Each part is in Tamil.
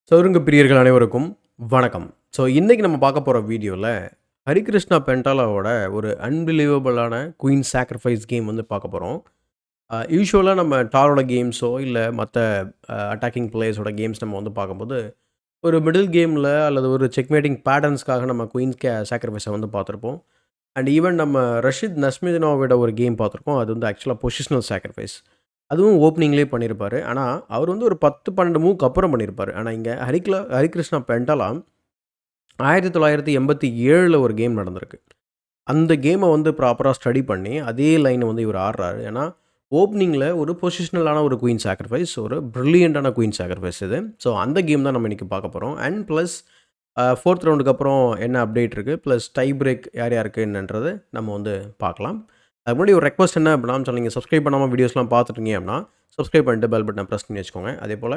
சதுரங்க பிரியர்கள் அனைவருக்கும் வணக்கம். ஸோ இன்றைக்கி நம்ம பார்க்க போகிற வீடியோவில் ஹரிகிருஷ்ணா பென்டாலாவோட ஒரு அன்பிலீவபிளான குயின் சாக்ரிஃபைஸ் கேம் வந்து பார்க்க போகிறோம். யூஸ்வலாக நம்ம டாரோட கேம்ஸோ இல்லை மற்ற அட்டாக்கிங் பிளேயர்ஸோட கேம்ஸ் நம்ம வந்து பார்க்கும்போது ஒரு மிடில் கேமில் அல்லது ஒரு செக்மேட்டிங் பேட்டர்ன்ஸ்க்காக நம்ம குயின் சாக்ரிஃபைஸை வந்து பார்த்துருப்போம். அண்ட் ஈவன் நம்ம ரஷித் நஸ்மிதினோவோட ஒரு கேம் பார்த்துருக்கோம். அது வந்து ஆக்சுவலாக பொசிஷனல் சாக்ரிஃபைஸ். அதுவும் ஓப்பனிங்லேயே பண்ணியிருப்பார். ஆனால் அவர் வந்து ஒரு 10-12 மூவ்க்கு அப்புறம் பண்ணியிருப்பார். ஆனால் இங்கே ஹரிகிருஷ்ணா பென்டாலா 1987 ஒரு கேம் நடந்திருக்கு. அந்த கேமை வந்து ப்ராப்பராக ஸ்டடி பண்ணி அதே லைனை வந்து இவர் ஆடுறாரு. ஏன்னா ஓப்பனிங்கில் ஒரு பொசிஷனலான ஒரு குயின் சாக்ரிஃபைஸ், ஒரு ப்ரில்லியண்ட்டான குயின் சாக்ரிஃபைஸ் இது. ஸோ அந்த கேம் தான் நம்ம இன்றைக்கி பார்க்க போகிறோம். அண்ட் ப்ளஸ் 4th ரவுண்டுக்கு அப்புறம் என்ன அப்டேட் இருக்குது, ப்ளஸ் டை பிரேக் யார் யாருக்கு என்னன்றது நம்ம வந்து பார்க்கலாம். அதுக்கு முன்னாடி ஒரு ரெக்வஸ்ட் என்ன அப்படின்னா, நீங்கள் சப்ஸ்கிரைப் பண்ணாமல் வீடியோஸ்லாம் பார்த்துட்டீங்க அப்படின்னா சப்ஸ்கிரைப் பண்ணிட்டு பெல் பட்டனை ப்ரெஸ் பண்ணி வச்சுக்கோங்க. அதே போல்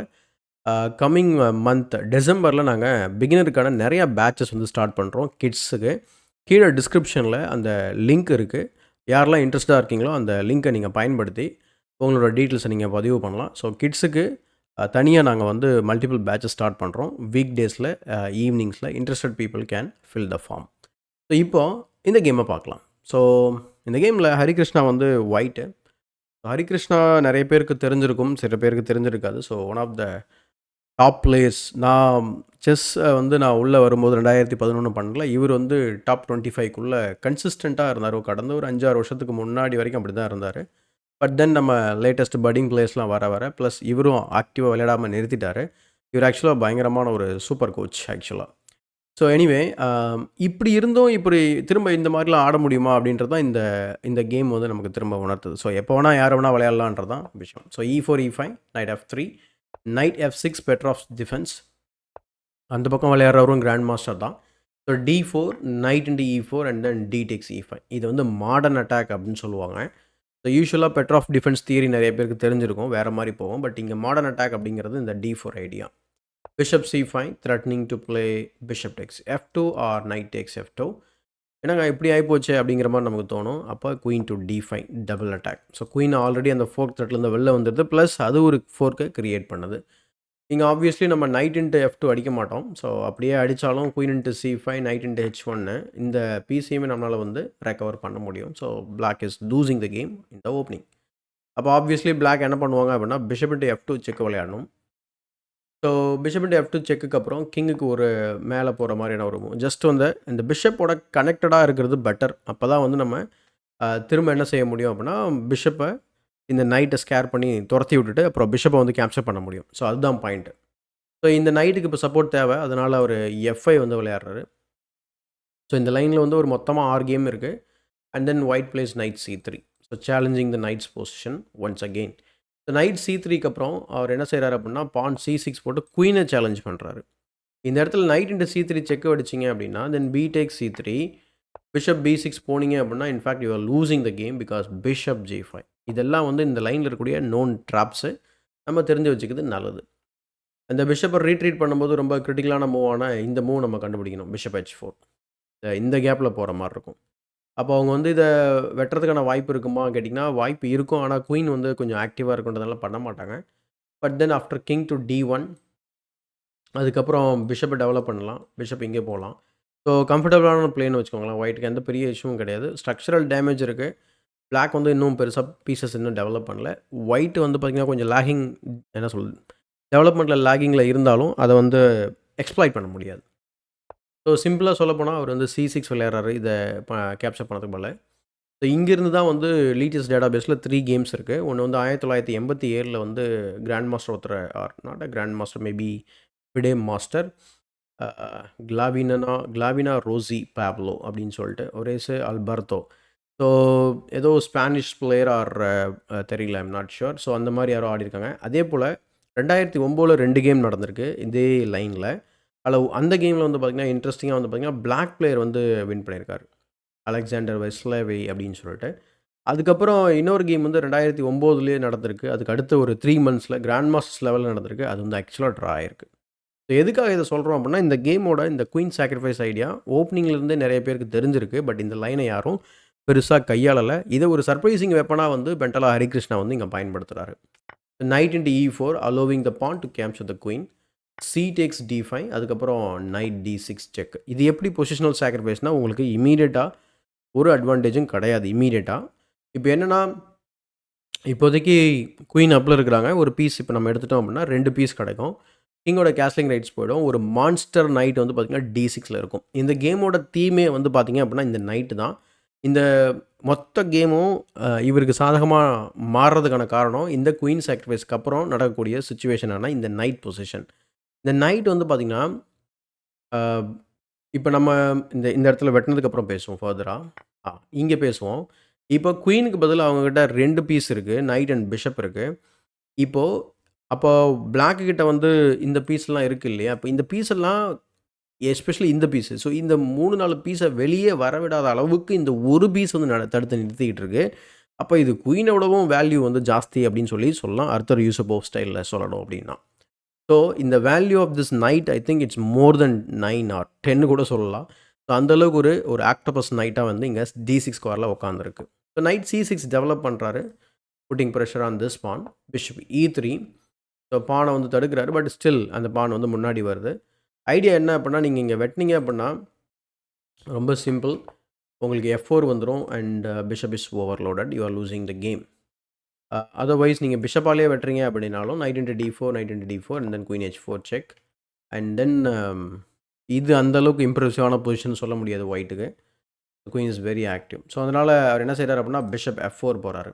கம்மிங் மந்த் டிசம்பரில் நாங்கள் பிகினருக்கான நிறையா பேட்சஸ் வந்து ஸ்டார்ட் பண்ணுறோம் கிட்ஸுக்கு. கீழே டிஸ்கிரிப்ஷனில் அந்த லிங்க் இருக்குது. யாரெல்லாம் இன்ட்ரெஸ்ட்டாக இருக்கீங்களோ அந்த லிங்க்கை நீங்கள் பயன்படுத்தி உங்களோட டீட்டெயில்ஸை நீங்கள் பதிவு பண்ணலாம். ஸோ கிட்ஸுக்கு தனியாக நாங்கள் வந்து மல்டிபிள் பேட்சஸ் ஸ்டார்ட் பண்ணுறோம். வீக் டேஸில் ஈவினிங்ஸில் interested people can fill the form. So இப்போது இந்த கேமை பார்க்கலாம். ஸோ இந்த கேமில் ஹரிகிருஷ்ணா வந்து ஒயிட்டு. ஹரிகிருஷ்ணா நிறைய பேருக்கு தெரிஞ்சிருக்கும், சில பேருக்கு தெரிஞ்சிருக்காது. So one of the top players. நான் செஸ் வந்து நான் உள்ளே வரும்போது 2011 பண்ணல. இவர் வந்து டாப் 25க்குள்ளே கன்சிஸ்டண்ட்டாக இருந்தார். கடந்த ஒரு 5-6 வருஷத்துக்கு முன்னாடி வரைக்கும் அப்படி தான் இருந்தார். பட் தென் நம்ம லேட்டஸ்ட் பட்டிங் பிளேயர்ஸ்லாம் வர ப்ளஸ் இவரும் ஆக்டிவாக விளையாடாமல் நிறுத்திட்டார். இவர் ஆக்சுவலாக பயங்கரமான ஒரு சூப்பர் கோச் ஆக்சுவலாக. ஸோ எனிவே இப்படி இருந்தும் இப்படி திரும்ப இந்த மாதிரிலாம் ஆட முடியுமா அப்படின்றது தான் இந்த கேம் வந்து நமக்கு திரும்ப உணர்த்துது. ஸோ எப்போ வேணால் யாரை வேணால் விளையாடலான்றது தான் விஷயம். So E4 E5 knight F3 knight F6 Petrov's defence. அந்த பக்கம் விளையாடுறவரும் கிராண்ட் மாஸ்டர் தான். So D4 knight into E4 and then D takes E5. இது வந்து மாடர்ன் அட்டாக் அப்படின்னு சொல்லுவாங்க. ஸோ யூஸ்வலாக பெட்ராஃப் டிஃபென்ஸ் தியரி நிறைய பேருக்கு தெரிஞ்சிருக்கும், வேறு மாதிரி போகும். பட் இங்கே மாடர்ன் அட்டாக் அப்படிங்கிறது இந்த D4 idea. Bishop C5 threatening to play bishop takes F2 or knight takes F2. என்னங்க இப்படி ஆகிப்போச்சு அப்படிங்கிற மாதிரி நமக்கு தோணும். அப்போ queen to D5 double attack. So queen already அந்த ஃபோர்க் த்ரெட்லேருந்து வெளில வந்துடுது, ப்ளஸ் அது ஒரு ஃபோர்க்கை க்ரியேட் பண்ணுது. இங்கே ஆப்வியஸ்லி நம்ம நைட் இன்ட்டு F2 அடிக்க மாட்டோம். ஸோ அப்படியே அடித்தாலும் queen into C5 night into H1 இந்த பிசியுமே நம்மளால் வந்து ரெக்கவர் பண்ண முடியும். So black is losing the game in the opening. அப்போ ஆப்வியஸ்லி பிளாக் என்ன பண்ணுவாங்க அப்படின்னா பிஷப் இன்ட்டு F2 செக் விளையாடணும். ஸோ பிஷப் இன்ட்டு F2 செக்குக்கு அப்புறம் கிங்குக்கு ஒரு மேலே போகிற மாதிரியான ஒரு மூவ். ஜஸ்ட் வந்து இந்த பிஷப்போட கனெக்டடாக இருக்கிறது பெட்டர். அப்போ தான் வந்து நம்ம திரும்ப என்ன செய்ய முடியும் அப்படின்னா பிஷப்பை இந்த நைட்டை ஸ்கேர் பண்ணி துரத்தி விட்டுட்டு அப்புறம் பிஷப்பை வந்து கேப்சர் பண்ண முடியும். ஸோ அதுதான் பாயிண்ட்டு. ஸோ இந்த நைட்டுக்கு இப்போ சப்போர்ட் தேவை. அதனால் அவர் F5 வந்து விளையாடுறாரு. ஸோ இந்த லைனில் வந்து ஒரு மொத்தமாக 6 கேம் இருக்குது. And then white plays knight C3. So challenging the knight's position once again. Knight C3க்கு அப்புறம் அவர் என்ன செய்கிறாரு அப்படின்னா பான் C6 போட்டு குயினை சேலஞ்ச் பண்ணுறாரு. இந்த இடத்துல நைட் இன்ட்டு C3 செக் அடிச்சிங்க அப்படின்னா தென் B takes C3 bishop B6 போனீங்க அப்படின்னா in fact you are losing the game because bishop G5. இதெல்லாம் வந்து இந்த லைனில் இருக்கக்கூடிய நோன் ட்ராப்ஸு நம்ம தெரிஞ்சு வச்சுக்கிறது நல்லது. அந்த பிஷப்பை ரீட்ரீட் பண்ணும்போது ரொம்ப கிரிட்டிக்கலான மூவான இந்த மூவ் நம்ம கண்டுபிடிக்கணும். பிஷப் H4 இந்த கேப்பில் போகிற மாதிரி இருக்கும். அப்போ அவங்க வந்து இதை வெட்டுறதுக்கான வாய்ப்பு இருக்குமா கேட்டிங்கன்னா வாய்ப்பு இருக்கும். ஆனால் குயின் வந்து கொஞ்சம் ஆக்டிவாக இருக்குன்றதுனால பண்ண மாட்டாங்க. But then after king to D1 அதுக்கப்புறம் பிஷப்பை டெவலப் பண்ணலாம். பிஷப் இங்கே போகலாம். ஸோ கம்ஃபர்டபுளான பிளேன்னு வச்சுக்கோங்களேன். ஒயிட்டுக்கு எந்த பெரிய இஷ்யூவும் கிடையாது. ஸ்ட்ரக்சரல் டேமேஜ் இருக்குது. பிளாக் வந்து இன்னும் பெருசாக பீசஸ் இன்னும் டெவலப் பண்ணல. ஒயிட் வந்து பார்த்திங்கன்னா கொஞ்சம் லேகிங், என்ன சொல்லுது, டெவலப்மெண்ட்டில் லேகிங்கில் இருந்தாலும் அதை வந்து எக்ஸ்ப்ளாய்ட் பண்ண முடியாது. ஸோ சிம்பிளாக சொல்லப்போனால் அவர் வந்து C6 விளையாடுறாரு இதை கேப்சர் பண்ணதுக்கு போல். ஸோ இங்கேருந்து தான் வந்து லீட்டஸ்ட் டேட்டா பேஸில் 3 கேம்ஸ் இருக்குது. ஒன்று வந்து 1987 வந்து கிராண்ட் மாஸ்டர் ஒருத்தர், or not a grand master, maybe FIDE master Glavina Rossi Pablo அப்படின்னு சொல்லிட்டு ஒரேசு அல்பர்டோ. ஸோ ஏதோ ஸ்பானிஷ் பிளேயர் ஆர் தெரியல, ஐம் நாட் ஷுர். ஸோ அந்த மாதிரி யாரோ ஆடிருக்காங்க. அதே போல் 2009 2 கேம் நடந்திருக்கு இதே லைனில். அதில் அந்த கேமில் வந்து பார்த்திங்கன்னா இன்ட்ரெஸ்டிங்காக வந்து பார்த்திங்கன்னா பிளாக் பிளேயர் வந்து வின் பண்ணியிருக்காரு, அலெக்சாண்டர் வெஸ்லேவே அப்படின்னு சொல்லிட்டு. அதுக்கப்புறம் இன்னொரு கேம் வந்து 2009 நடந்திருக்கு. அதுக்கு அடுத்த ஒரு 3 மந்த்ஸில் கிராண்ட் மாஸ்டர்ஸ் லெவலில் நடந்திருக்கு. அது வந்து ஆக்சுவலாக ட்ரா ஆயிருக்கு. ஸோ எதுக்காக இதை சொல்கிறோம் அப்படின்னா இந்த கேமோட இந்த குயின் சாக்ரிஃபைஸ் ஐடியா ஓப்பனிங்லேருந்தே நிறைய பேருக்கு தெரிஞ்சிருக்கு. பட் இந்த லைனை யாரும் பெருசாக கையாளலை. இதை ஒரு சர்ப்ரைசிங் வெப்பனாக வந்து பென்டலா ஹரிகிருஷ்ணா வந்து இங்கே பயன்படுத்துகிறாரு. Knight into E4 allowing the pawn to capture the queen. C takes D5, அதுக்கப்புறம் நைட் D6 செக். இது எப்படி பொசிஷனல் சாக்ரிஃபைஸ்னால் உங்களுக்கு இமீடியட்டாக ஒரு அட்வான்டேஜும் கிடையாது இமீடியட்டாக. இப்போ என்னென்னா இப்போதைக்கு குயின் அப்பில் இருக்கிறாங்க. ஒரு பீஸ் இப்போ நம்ம எடுத்துட்டோம் அப்படின்னா 2 பீஸ் கிடைக்கும். கிங்கோட கேஸ்லிங் ரைட்ஸ் போயிடும். ஒரு மான்ஸ்டர் நைட் வந்து பார்த்திங்கன்னா D6ல் இருக்கும். இந்த கேமோட தீமே வந்து பார்த்திங்க அப்படின்னா இந்த நைட்டு தான். இந்த மொத்த கேமும் இவருக்கு சாதகமாக மாறுறதுக்கான காரணம் இந்த குயின் சாக்ரிஃபைஸ்க்கு அப்புறம் நடக்கக்கூடிய சுச்சுவேஷனான இந்த நைட் பொசிஷன். இந்த நைட் வந்து பார்த்திங்கன்னா இப்போ நம்ம இந்த இந்த இடத்துல வெட்டினதுக்கப்புறம் பேசுவோம் ஃபர்தராக. இங்கே பேசுவோம். இப்போ குயினுக்கு பதில் அவங்கக்கிட்ட 2 பீஸ் இருக்குது. நைட் அண்ட் பிஷப் இருக்குது. இப்போது அப்போ பிளாக்கு கிட்ட வந்து இந்த பீஸ்லாம் இருக்குது இல்லையா? இப்போ இந்த பீஸெல்லாம் எஸ்பெஷலி இந்த பீஸு. ஸோ இந்த 3, 4 பீஸை வெளியே வரவிடாத அளவுக்கு இந்த ஒரு பீஸ் வந்து தடுத்து நிறுத்திக்கிட்டு இருக்கு. அப்போ இது குயினை விடவும் வேல்யூ வந்து ஜாஸ்தி அப்படின்னு சொல்லலாம். ஆர்தர் யூசுபோவ் ஸ்டைலில் சொல்லணும் அப்படின்னா. ஸோ இந்த value of this knight I think it's more than 9 ஆர் 10 கூட சொல்லலாம். ஸோ அந்தளவுக்கு ஒரு ஆக்டோபஸ் நைட்டாக வந்து இங்கே D6 ஸ்கொயரில் உட்காந்துருக்கு. ஸோ நைட் C6 டெவலப் பண்ணுறாரு. Putting pressure on this pawn. Bishop E3. So பானை வந்து தடுக்கிறாரு. பட் ஸ்டில் அந்த பான் வந்து முன்னாடி வருது. ஐடியா என்ன அப்படின்னா நீங்கள் இங்கே வெட்டினீங்க அப்படின்னா ரொம்ப சிம்பிள். உங்களுக்கு F4 வந்துடும் and bishop is overloaded. You are losing the game. Otherwise நீங்கள் பிஷப்பாலே வெட்டுறீங்க அப்படின்னாலும் knight into D4, knight into D4 and then queen H4 check. And then இது அந்தளவுக்கு இம்ப்ரெசிவான பொசிஷன் சொல்ல முடியாது ஒயிட்டுக்கு. Queen is very active. So அதனால் அவர் என்ன செய்கிறார் அப்படின்னா பிஷப் F4 போகிறாரு.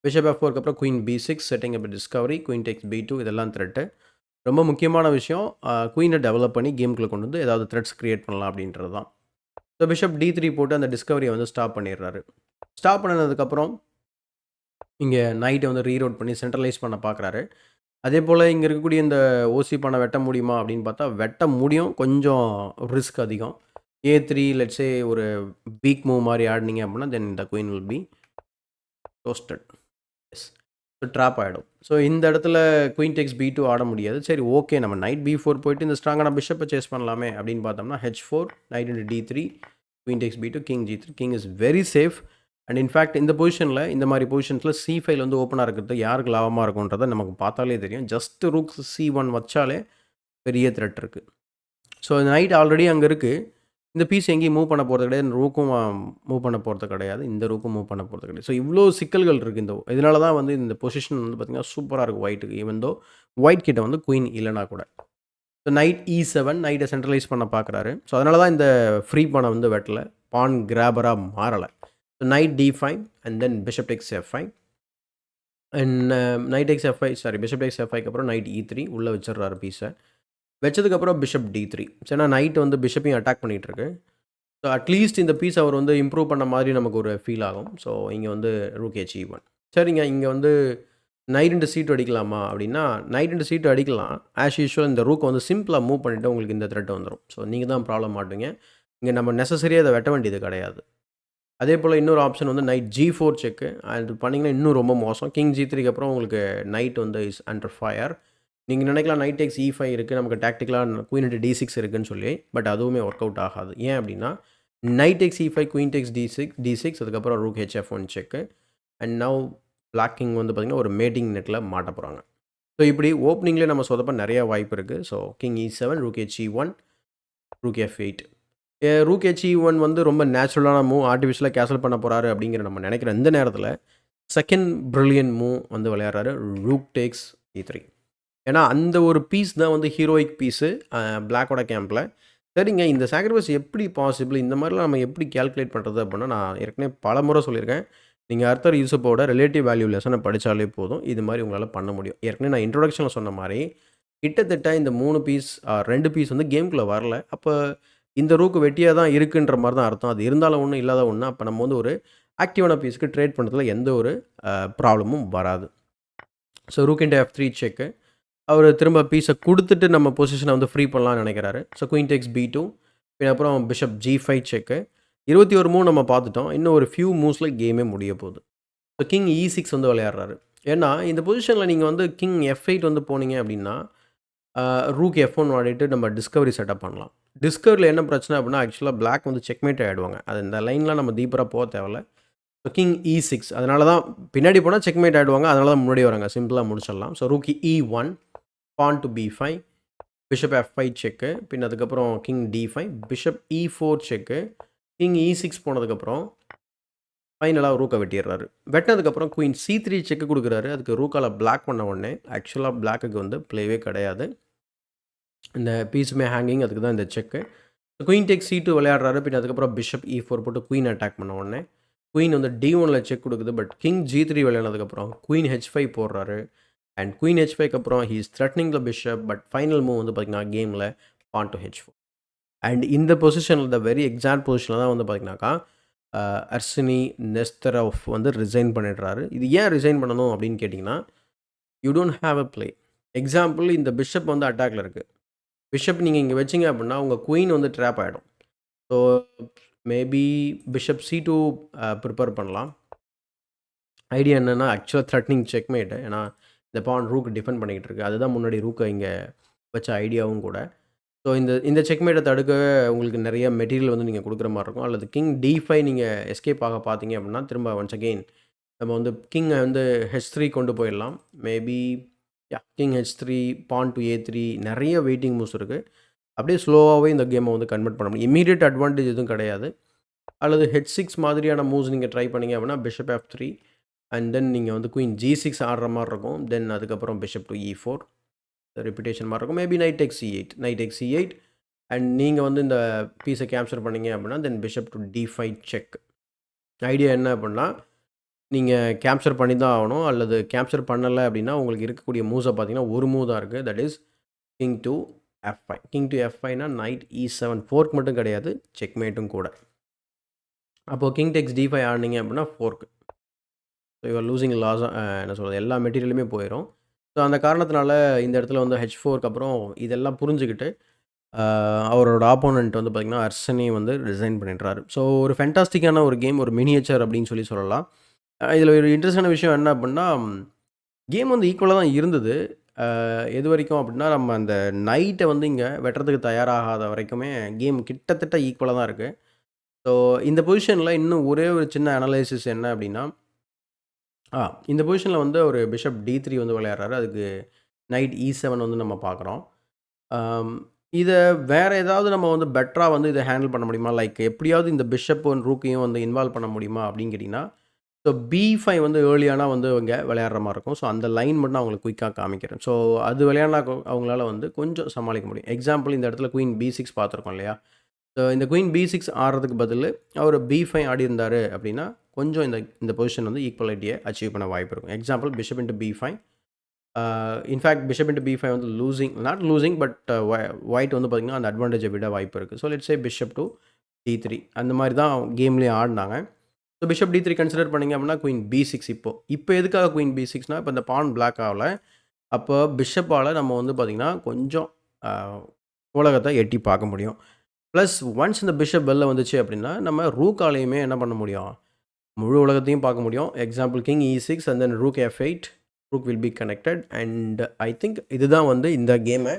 பிஷப் F4க்கு அப்புறம் queen B6 setting up Discovery. Queen tax B2 இதெல்லாம் த்ரெட்டு. ரொம்ப முக்கியமான விஷயம் குயினை டெவலப் பண்ணி கேமுக்குள்ளே கொண்டு வந்து ஏதாவது த்ரெட்ஸ் க்ரியேட் பண்ணலாம் அப்படின்றது தான். ஸோ பிஷப் D3 போட்டு அந்த டிஸ்கவரியை வந்து ஸ்டாப் பண்ணிடுறாரு. ஸ்டாப் பண்ணதுக்கப்புறம் இங்கே நைட்டை வந்து ரீரோட் பண்ணி சென்ட்ரலைஸ் பண்ண பார்க்குறாரு. அதே போல் இங்கே இருக்கக்கூடிய இந்த ஓசி பானை வெட்ட முடியுமா அப்படின்னு பார்த்தா வெட்ட முடியும். கொஞ்சம் ரிஸ்க் அதிகம். A3 லெட்ஸே ஒரு வீக் மூவ் மாதிரி ஆடினீங்க அப்படின்னா then the queen will be toasted. Yes. So drop ஆகிடும். ஸோ இந்த இடத்துல குயின் டேக்ஸ் B2 ஆட முடியாது. சரி ஓகே நம்ம நைட் B4 போயிட்டு இந்த ஸ்ட்ராங்கான பிஷப்பை சேஸ் பண்ணலாமே அப்படின்னு பார்த்தோம்னா H4, night into D3, queen tax B2, king G3. King is very safe. And in fact இந்த பொசிஷனில் இந்த மாதிரி பொசிஷன்ஸில் C5 வந்து ஓப்பனாக இருக்கிறது யாருக்கு லாபமாக இருக்குன்றதை நமக்கு பார்த்தாலே தெரியும். ஜஸ்ட் ரூக் C1 வச்சாலே பெரிய த்ரெட் இருக்குது. ஸோ நைட் ஆல்ரெடி அங்கே இருக்குது. இந்த பீஸ் எங்கேயும் மூவ் பண்ண போகிறது கிடையாது. ரூக்கும் மூவ் பண்ண போகிறது கிடையாது. இந்த ரூக்கும் மூவ் பண்ண போகிறது கிடையாது. ஸோ இவ்வளோ சிக்கல்கள் இருக்குது. இதனால தான் வந்து இந்த பொசிஷன் வந்து பார்த்திங்கன்னா சூப்பராக இருக்குது ஒயிட்டுக்கு. ஈவன் தோ ஒயிட் கிட்ட வந்து குயின் இல்லைனா கூட. ஸோ நைட் E7 நைட்டை சென்ட்ரலைஸ் பண்ண பார்க்குறாரு. ஸோ அதனால தான் இந்த ஃப்ரீ பானை வந்து வெட்டலை. பான் கிராபராக மாறலை. So knight D5 and then bishop takes F5 and knight takes F5 sorry bishop takes F5க்கு அப்புறம் நைட் E3 உள்ளே வச்சிடுறாரு பீஸை. வச்சதுக்கப்புறம் பிஷப் D3. ஏன்னா நைட் வந்து பிஷப்பையும் அட்டாக் பண்ணிகிட்ருக்கு. ஸோ அட்லீஸ்ட் இந்த பீஸ் அவர் வந்து இம்ப்ரூவ் பண்ண மாதிரி நமக்கு ஒரு ஃபீல் ஆகும். ஸோ இங்கே வந்து ரூக் H1. சரிங்க இங்கே வந்து நைட் இன்ட்டு C2 அடிக்கலாமா அப்படின்னா நைட் இன்ட்டு C2 அடிக்கலாம். ஆஸ் யூஷுவல் இந்த ரூக்கை வந்து சிம்பிளாக மூவ் பண்ணிவிட்டு உங்களுக்கு இந்த த்ரெட் வந்துடும். ஸோ நீங்கள் தான் ப்ராப்ளம் மாட்டுவீங்க. இங்கே நம்ம நெசசரியாக அதை வெட்ட வேண்டியது கிடையாது. அதே போல் இன்னொரு ஆப்ஷன் வந்து நைட் G4 செக்கு. அது பண்ணிங்கன்னா இன்னும் ரொம்ப மோசம். கிங் G3க்கு அப்புறம் உங்களுக்கு நைட் வந்து இஸ் அண்டர் ஃபயர். நீங்கள் நினைக்கலாம் நைட் டேக்ஸ் E5 இருக்குது, நமக்கு டாக்டிக்கலாக குயின் இன்ட்டு D6 இருக்குதுன்னு சொல்லி. பட் அதுவுமே ஒர்க் அவுட் ஆகாது. ஏன் அப்படின்னா night tax E5, queen takes D6 அதுக்கப்புறம் rook HF1 check. And now black king வந்து பார்த்திங்கன்னா ஒரு மேட்டிங் நெட்டில் மாட்ட போகிறாங்க. ஸோ இப்படி ஓப்பனிங்லேயே நம்ம சொதப்ப நிறைய வாய்ப்பு இருக்குது. So king E7, rook HE1, rook F8. Rook H1 வந்து ரொம்ப நேச்சுரலான மூவ். ஆர்டிஃபிஷியலாக கேன்சல் பண்ண போகிறாரு அப்படிங்கிற நம்ம நினைக்கிற இந்த நேரத்தில் செகண்ட் ப்ரில்லியன்ட் மூவ் வந்து விளையாடுறாரு. Rook tax E3. ஏன்னா அந்த ஒரு பீஸ் தான் வந்து ஹீரோயிக் பீஸு பிளாக்கோட கேம்பில். சரிங்க இந்த சாக்ரிஃபைஸ் எப்படி பாசிபிள், இந்த மாதிரிலாம் நம்ம எப்படி கேல்குலேட் பண்ணுறது அப்படின்னா நான் ஏற்கனவே பல முறை சொல்லியிருக்கேன். நீங்கள் ஆர்தர் யூசுப்போட ரிலேட்டிவ் வேல்யூ லெசனை படித்தாலே போதும் இது மாதிரி உங்களால் பண்ண முடியும். ஏற்கனவே நான் இன்ட்ரோடக்ஷனில் சொன்ன மாதிரி கிட்டத்தட்ட இந்த 3 பீஸ் 2 பீஸ் வந்து கேமுக்குள்ளே வரல. அப்போ இந்த ரூக்கு வெட்டியாக தான் இருக்குன்ற மாதிரி தான் அர்த்தம். அது இருந்தாலும் ஒன்று இல்லாத ஒன்று. அப்போ நம்ம வந்து ஒரு ஆக்டிவான பீஸுக்கு ட்ரேட் பண்ணுறதுல எந்த ஒரு ப்ராப்ளமும் வராது. ஸோ ரூக் இன்ட்டு F3 செக்கு. அவர் திரும்ப பீஸை கொடுத்துட்டு நம்ம பொசிஷனை வந்து ஃப்ரீ பண்ணலாம்னு நினைக்கிறாரு. ஸோ குயின் டேக்ஸ் B2 அப்புறம் பிஷப் G5 செக்கு. 21 மூவ் நம்ம பார்த்துட்டோம். இன்னும் ஒரு ஃபியூ மூவ்ஸில் கேமே முடிய போகுது. ஸோ கிங் E6 வந்து விளையாடுறாரு. ஏன்னா இந்த பொசிஷனில் நீங்கள் வந்து கிங் F8 வந்து போனீங்க அப்படின்னா ரூக் F1 ஆடிட்டு நம்ம டிஸ்கவரி செட்டப் பண்ணலாம். டிஸ்கவரியில் என்ன பிரச்சனை அப்படின்னா ஆக்சுவலாக பிளாக் வந்து செக்மேட் ஆகிடுவாங்க. அது இந்த லைன்லாம் நம்ம டீப்பராக போக தேவையில்ல. ஸோ கிங் E6 அதனால தான் பின்னாடி போனால் செக்மேட் ஆகிடுவாங்க. அதனால தான் முன்னாடி வராங்க. சிம்பிளாக முடிச்சிடலாம். So rook E1, pawn to B5, bishop F5 check, பின் அதுக்கப்புறம் கிங் D5, பிஷப் E4 செக்கு, கிங் E6 போனதுக்கப்புறம் ஃபைனலாக ரூக்கை வெட்டிடுறாரு. வெட்டினதுக்கப்புறம் குயின் C3 செக்கு கொடுக்குறாரு. அதுக்கு ரூக்கால பிளாக் பண்ண உடனே ஆக்சுவலாக பிளாக்குக்கு வந்து ப்ளேவே கிடையாது. இந்த பீஸுமே ஹேங்கிங், அதுக்கு தான் இந்த செக்கு. Queen take C2 விளையாடுறாரு. பின் அதுக்கப்புறம் பிஷப் E4 போட்டு குயின் அட்டாக் பண்ண உடனே குயின் வந்து D1ல செக் கொடுக்குது. பட் கிங் G3 விளையாடுனதுக்கப்புறம் குயின் H5 போடுறாரு. அண்ட் குயின் H5க்கு அப்புறம் he is threatening the bishop. But final move வந்து பார்த்திங்கன்னா கேமில் பான் டு H4. அண்ட் இந்த பொசிஷனில் த வெரி எக்ஸாக்ட் பொசிஷனில் தான் வந்து பார்த்திங்கனாக்கா அர்சனி நெஸ்தரோவ் வந்து ரிசைன் பண்ணிடுறாரு. இது ஏன் ரிசைன் பண்ணணும் அப்படின்னு கேட்டிங்கன்னா, you don't have a play. Example, இந்த பிஷப் வந்து அட்டாக்ல இருக்குது. பிஷப் நீங்கள் இங்கே வச்சிங்க அப்படின்னா உங்கள் குயின் வந்து ட்ராப் ஆகிடும். So maybe bishop C2 prepare பண்ணலாம். ஐடியா என்னென்னா ஆக்சுவலாக த்ரெட்னிங் செக்மேட்டு. ஏன்னா இந்த பான் ரூக் டிஃபெண்ட் பண்ணிக்கிட்டு இருக்கு. அதுதான் முன்னாடி ரூக்கை இங்கே வச்ச ஐடியாவும் கூட. ஸோ இந்த செக்மேட்டை தடுக்க உங்களுக்கு நிறைய மெட்டீரியல் வந்து நீங்கள் கொடுக்குற மாதிரி இருக்கும். அல்லது கிங் D5 நீங்கள் எஸ்கேப் ஆக பார்த்தீங்க அப்படின்னா திரும்ப ஒன்ஸ் அகெயின் நம்ம வந்து கிங்கை வந்து H3 கொண்டு போயிடலாம். Maybe king H3, porn to A3, நிறைய வெயிட்டிங் மூவ்ஸ் இருக்குது. அப்படியே ஸ்லோவாகவே இந்த கேமை வந்து கன்வெர்ட் பண்ண முடியும். இமீடியட் அட்வான்டேஜ் எதுவும் கிடையாது. அல்லது H6 மாதிரியான மூவ்ஸ் நீங்கள் ட்ரை பண்ணிங்க அப்படின்னா பிஷப் F3 அண்ட் தென் நீங்கள் வந்து குயின் G6 ஆடுற மாதிரி இருக்கும். தென் அதுக்கப்புறம் பிஷப் டு E4 ரெப்புடேஷன் மாதிரி இருக்கும். Maybe night take C8 and நீங்கள் வந்து இந்த பீஸை கேப்சர் பண்ணிங்க அப்படின்னா then bishop to D5 check. Idea என்ன அப்படின்னா நீங்கள் கேப்சர் பண்ணி தான் ஆகணும். அல்லது கேப்சர் பண்ணலை அப்படின்னா உங்களுக்கு இருக்கக்கூடிய மூவ்ஸை பார்த்தீங்கன்னா ஒரு மூவ் தான் இருக்குது. That is king to F5. King to F5னா நைட் E7 ஃபோர்க் மட்டும் கிடையாது, செக்மேட்டும் கூட. அப்போது கிங் டெக்ஸ் D5 ஆடினீங்க அப்படின்னா fork. So you're losing loss. என்ன சொல்கிறது, எல்லா மெட்டீரியலுமே போயிடும். ஸோ அந்த காரணத்தினால இந்த இடத்துல வந்து H4க்கு அப்புறம் இதெல்லாம் புரிஞ்சுக்கிட்டு அவரோட ஆப்போனண்ட் வந்து பார்த்திங்கன்னா அர்சனி வந்து ரிசைன் பண்ணிடுறாரு. ஸோ ஒரு ஃபேண்டாஸ்டிக்கான ஒரு கேம், ஒரு மினியேச்சர் அப்படின்னு சொல்லலாம். இதில் ஒரு இன்ட்ரெஸ்டான விஷயம் என்ன அப்படின்னா, கேம் வந்து ஈக்குவலாக தான் இருந்தது. எது வரைக்கும் அப்படின்னா நம்ம அந்த நைட்டை வந்து இங்கே வெட்டுறதுக்கு தயாராகாத வரைக்குமே கேம் கிட்டத்தட்ட ஈக்குவலாக தான் இருக்குது. ஸோ இந்த பொசிஷனில் இன்னும் ஒரே ஒரு சின்ன அனலைசிஸ் என்ன அப்படின்னா, இந்த பொசிஷனில் வந்து ஒரு பிஷப் D3 வந்து விளையாடுறாரு. அதுக்கு நைட் E7 வந்து நம்ம பார்க்குறோம். இதை வேறு ஏதாவது நம்ம வந்து பெட்டராக வந்து இதை ஹேண்டில் பண்ண முடியுமா? லைக் எப்படியாவது இந்த பிஷப்பும் ரூக்கையும் வந்து இன்வால்வ் பண்ண முடியுமா அப்படின்னு கேட்டிங்கன்னா, ஸோ B5 வந்து ஏர்லியானா வந்து இங்கே விளையாடுற மாதிரி இருக்கும். ஸோ அந்த லைன் மட்டும் நான் அவங்களுக்கு குயிக்காக காமிக்கிறேன். ஸோ அது விளையாடினா அவங்களால வந்து கொஞ்சம் சமாளிக்க முடியும். எக்ஸாம்பிள், இந்த இடத்துல குயின் B6 பார்த்துருக்கோம் இல்லையா? ஸோ இந்த குயின் B6 ஆடுறதுக்கு பதில் அவர் B5 ஆடி இருந்தார் அப்படின்னா கொஞ்சம் இந்த பொசிஷன் வந்து ஈக்குவலிட்டியை அச்சீவ் பண்ண வாய்ப்பு இருக்கும். Example, bishop into B5. In fact bishop into B5 வந்து நாட் லூசிங் பட் ஒயிட் வந்து பார்த்திங்கன்னா அந்த அட்வான்டேஜை விட வாய்ப்பு இருக்குது. So let's say bishop to D3 அந்த மாதிரி தான் கேம்லேயே ஆடினாங்க. ஸோ பிஷப் D3 கன்சிடர் பண்ணிங்க அப்படின்னா குயின் B6. இப்போ எதுக்காக குயின் B6னா, இப்போ இந்த பான் பிளாக் ஆகலை. அப்போ பிஷப்பால் நம்ம வந்து பார்த்திங்கன்னா கொஞ்சம் உலகத்தை எட்டி பார்க்க முடியும். ப்ளஸ் ஒன்ஸ் இந்த பிஷப் வெளில வந்துச்சு அப்படின்னா நம்ம ரூக்காலையுமே என்ன பண்ண முடியும், முழு உலகத்தையும் பார்க்க முடியும். Example, king E6 and then rook F8, rook will be connected. And I think இதுதான் வந்து இந்த கேமை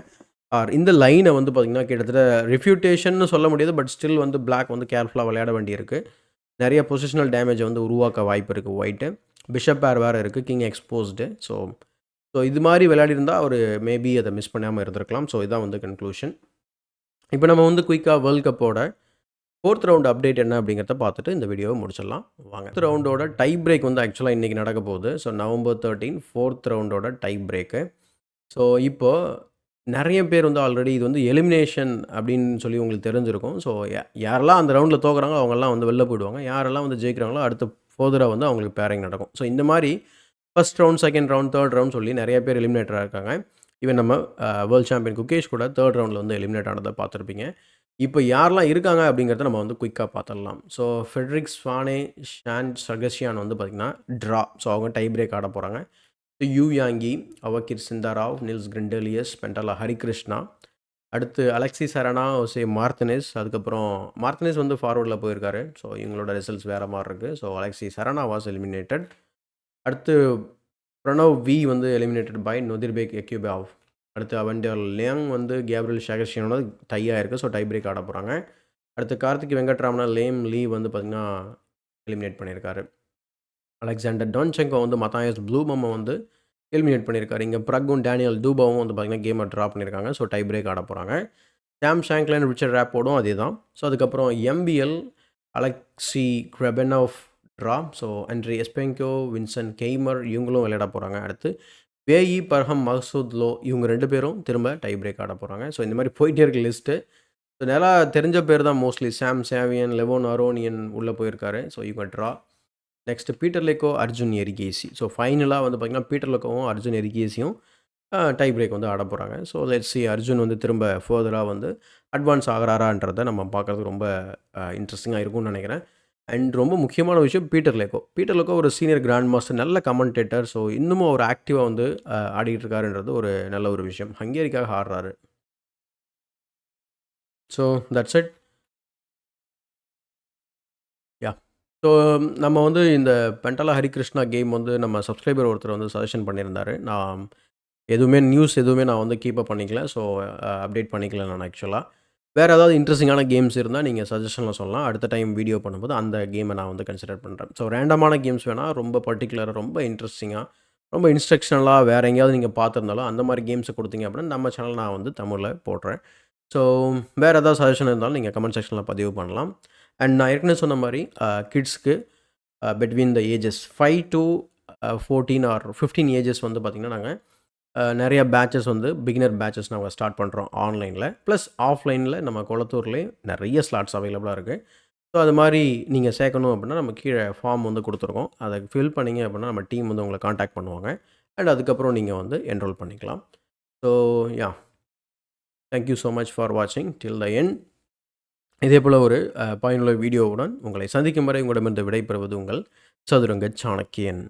இந்த லைனை வந்து பார்த்திங்கன்னா கிட்டத்தட்ட ரெஃப்யூட்டேஷன்னு சொல்ல முடியாது. பட் ஸ்டில் வந்து பிளாக் வந்து கேர்ஃபுல்லாக விளையாட வேண்டியிருக்கு. நிறைய பொசிஷனல் டேமேஜை வந்து உருவாக்க வாய்ப்பு இருக்குது ஒயிட்டு. பிஷப் பேர் வேறு இருக்குது, கிங் எக்ஸ்போஸ்டு. ஸோ இது மாதிரி விளையாடிருந்தால் அவர் மேபி அதை மிஸ் பண்ணாமல் இருந்திருக்கலாம். ஸோ இதுதான் வந்து கன்க்ளூஷன். இப்போ நம்ம வந்து குயிக்காக வேர்ல்ட் கப்போட 4th ரவுண்ட் அப்டேட் என்ன அப்படிங்கிறத பார்த்துட்டு இந்த வீடியோவை முடிச்சிடலாம் வாங்க. 4th ரவுண்டோட டை பிரேக் வந்து ஆக்சுவலாக இன்றைக்கி நடக்க போகுது. ஸோ November 13 4th ரவுண்டோட டை பிரேக்கு. ஸோ இப்போது நிறைய பேர் வந்து ஆல்ரெடி இது வந்து எலிமினேஷன் அப்படின்னு சொல்லி உங்களுக்கு தெரிஞ்சிருக்கும். ஸோ யாரெல்லாம் அந்த ரவுண்டில் தோக்குறாங்களோ அவங்கெல்லாம் வந்து வெளில போயிடுவாங்க. யாரெல்லாம் வந்து ஜெயிக்கிறாங்களோ அடுத்து ஃபர்தராக வந்து அவங்களுக்கு பேரிங் நடக்கும். ஸோ இந்த மாதிரி first round, second round, third round சொல்லி நிறைய பேர் எலிமினேட்டராக இருக்காங்க. ஈவன் நம்ம வேர்ல்டு சாம்பியன் குகேஷ் கூட தேர்ட் ரவுண்டில் வந்து எலிமினேட் ஆனதை பார்த்துருப்பீங்க. இப்போ யாரெல்லாம் இருக்காங்க அப்படிங்கிறத நம்ம வந்து குயிக்காக பார்த்துடலாம். ஸோ ஃபெட்ரிக் ஸ்வானே, ஷான் சர்கசியான் வந்து பார்த்திங்கன்னா ட்ரா. ஸோ அவங்க டை பிரேக் ஆட போகிறாங்க. யூ யாங்கி, அவகிர் சிந்தாராவ், நில்ஸ் கிரிண்டலியஸ், பென்டலா ஹரிகிருஷ்ணா, அடுத்து அலெக்சி சரணா, ஒசே மார்டினஸ். அதுக்கப்புறம் மார்டினஸ் வந்து ஃபார்வர்டில் போயிருக்காரு. ஸோ இவங்களோட ரிசல்ட்ஸ் வேறு மாதிரி இருக்குது. ஸோ அலெக்சி சரணா வாஸ் எலிமினேட்டட். அடுத்து பிரணவ் வி வந்து எலிமினேட்டட் பை நொதிர்பேக் எக்யூபாவ். அடுத்து அவெண்டர் லியாங் வந்து கேப்ரியல் ஷாகர்ஷியனோட டையாக இருக்குது. ஸோ டை பிரேக் ஆட போகிறாங்க. அடுத்து கார்த்திக் வெங்கட்ராமனா, லேம் லீ வந்து பார்த்திங்கன்னா எலிமினேட் பண்ணியிருக்காரு. அலெக்சாண்டர் டான்செங்கோ வந்து மத்தாயஸ் ப்ளூமம்மை வந்து எலிமினேட் பண்ணியிருக்காரு. இங்கே ப்ரக்கும் டேனியல் தூபாவும் வந்து பார்த்தீங்கன்னா கேமை ட்ரா பண்ணியிருக்காங்க. ஸோ டை பிரேக் ஆட போகிறாங்க. சாம் ஷாங்க்லைன், ரிச்சர்ட் ராப்போர்டும் அதே தான். ஸோ அதுக்கப்புறம் MPL Alexey Grebnev draw. So Andrey Esipenko, Vincent Keymer இவங்களும் விளையாட போகிறாங்க. அடுத்து வேஇ பர்ஹம் மஹ்சூத்லோ இவங்க 2 பேரும் திரும்ப டை பிரேக் ஆட போகிறாங்க. ஸோ இந்த மாதிரி போயிட்டே இருக்க லிஸ்ட்டு. ஸோ நல்லா தெரிஞ்ச பேர் தான் மோஸ்ட்லி. சாம் சேவியன், லெவோன் அரோனியன் உள்ளே போயிருக்காரு. ஸோ இவங்க draw. Next Peter Leko, Arjun Erigaisi. So ஃபைனலாக வந்து பார்த்திங்கன்னா பீட்டர் லேக்கோவும் அர்ஜுன் எரிகேசியும் டை பிரேக் வந்து ஆட போகிறாங்க. ஸோ லெட்ஸ் சி அர்ஜுன் வந்து திரும்ப ஃபர்தராக வந்து அட்வான்ஸ் ஆகிறாரான்றதை நம்ம பார்க்குறதுக்கு ரொம்ப இன்ட்ரெஸ்டிங்காக இருக்கும்னு நினைக்கிறேன். அண்ட் ரொம்ப முக்கியமான விஷயம் பீட்டர் லேக்கோ. பீட்டர் லேக்கோ ஒரு சீனியர் கிராண்ட் மாஸ்டர், நல்ல கமெண்டேட்டர். ஸோ இன்னமும் அவர் ஆக்டிவாக வந்து ஆடிட்டு இருக்காருன்றது ஒரு நல்ல ஒரு விஷயம். ஹங்கேரிக்காக ஆடுறாரு. So that's it. Yeah. So நம்ம வந்து இந்த பென்டலா ஹரிகிருஷ்ணா கேம் வந்து நம்ம சப்ஸ்கிரைபர் ஒருத்தர் வந்து சஜஷன் பண்ணியிருந்தாரு. நான் எதுவுமே நியூஸ் எதுவுமே நான் வந்து கீப் அப் பண்ணிக்கல. ஸோ அப்டேட் பண்ணிக்கல நான் ஆக்சுவலாக. வேறு ஏதாவது இன்ட்ரெஸ்டிங்கான கேம்ஸ் இருந்தால் நீங்கள் சஜஷனில் சொல்லலாம். அடுத்த டைம் வீடியோ பண்ணும்போது அந்த கேமை நான் வந்து கன்சிடர் பண்ணுறேன். ஸோ ரேண்டமான கேம்ஸ் வேணால் ரொம்ப பர்டிகுலராக, ரொம்ப இன்ட்ரெஸ்டிங்காக, ரொம்ப இன்ஸ்ட்ரக்ஷனலாக வேறு எங்கேயாவது நீங்கள் பார்த்துருந்தாலும் அந்த மாதிரி கேம்ஸை கொடுத்தீங்க அப்படின்னா நம்ம சேனல் நான் வந்து தமிழில் போடுறேன். ஸோ வேறு ஏதாவது சஜஷன் இருந்தாலும் நீங்கள் கமெண்ட் செக்ஷனில் பதிவு பண்ணலாம். அண்ட் நான் ஏற்கனவே சொன்ன மாதிரி கிட்ஸ்க்கு between the ages 5 to 14 or 15 ages வந்து பார்த்திங்கன்னா நாங்கள் நிறைய பேட்சஸ் வந்து பிகினர் பேட்சஸ் நாங்கள் ஸ்டார்ட் பண்ணுறோம் ஆன்லைனில். ப்ளஸ் ஆஃப்லைனில் நம்ம குளத்தூர்லேயே நிறைய ஸ்லாட்ஸ் அவைலபிளாக இருக்குது. ஸோ அது மாதிரி நீங்கள் சேர்க்கணும் அப்படின்னா நம்ம கீழே ஃபார்ம் வந்து கொடுத்துருக்கோம். அதை ஃபில் பண்ணிங்க அப்படின்னா நம்ம டீம் வந்து உங்களை காண்டாக்ட் பண்ணுவாங்க. அண்ட் அதுக்கப்புறம் நீங்கள் வந்து என்ரோல் பண்ணிக்கலாம். So yeah, thank you so much for வாட்சிங் டில் த எண்ட். இதே போல் ஒரு பயனுள்ள வீடியோவுடன் உங்களை சந்திக்கும் வரை உங்களிடமிருந்து விடைபெறுவது உங்கள் சதுரங்க சாணக்கியன்.